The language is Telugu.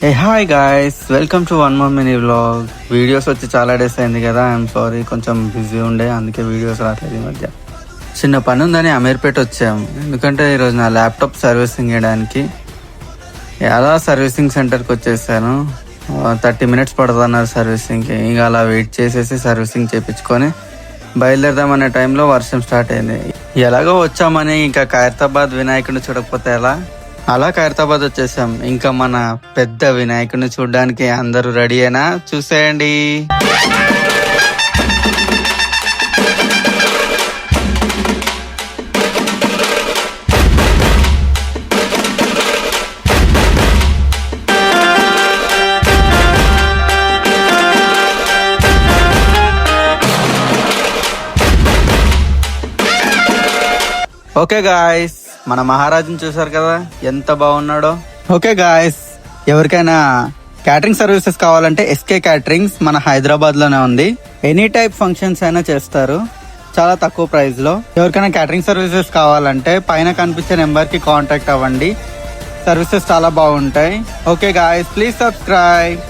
A hi guys, welcome to one more mini vlog. Videos వచ్చి చాలా డేస్ అయింది కదా, ఐఎమ్ సారీ, కొంచెం బిజీ ఉండే, అందుకే వీడియోస్ రావట్లేదు ఈ మధ్య. చిన్న పని ఉందని అమీర్పేట వచ్చాము, ఎందుకంటే ఈరోజు నా ల్యాప్టాప్ సర్వీసింగ్ చేయడానికి. ఎలా సర్వీసింగ్ సెంటర్కి వచ్చేసాను. 30 minutes పడుతున్నారు సర్వీసింగ్కి. ఇంకా అలా వెయిట్ చేసేసి సర్వీసింగ్ చేయించుకొని బయలుదేరదామనే టైంలో వర్షం స్టార్ట్ అయింది. ఎలాగో వచ్చామని ఇంకా ఖైరతాబాద్ వినాయకుడిని చూడకపోతే ఎలా, అలా ఖైరతాబాద్ వచ్చేసాం. ఇంకా మన పెద్ద వినాయకుడిని చూడడానికి అందరూ రెడీ అయినా చూసేయండి. ఓకే గాయస్, మన మహారాజుని చూసారు కదా ఎంత బాగున్నాడో. ఓకే గాయస్, ఎవరికైనా క్యాటరింగ్ సర్వీసెస్ కావాలంటే ఎస్కే క్యాటరింగ్స్ మన హైదరాబాద్ లోనే ఉంది. ఎనీ టైప్ ఫంక్షన్స్ అయినా చేస్తారు చాలా తక్కువ ప్రైస్ లో. ఎవరికైనా క్యాటరింగ్ సర్వీసెస్ కావాలంటే పైన కనిపించే నెంబర్ కి కాంటాక్ట్ అవ్వండి. సర్వీసెస్ చాలా బాగుంటాయి. Okay guys, please subscribe.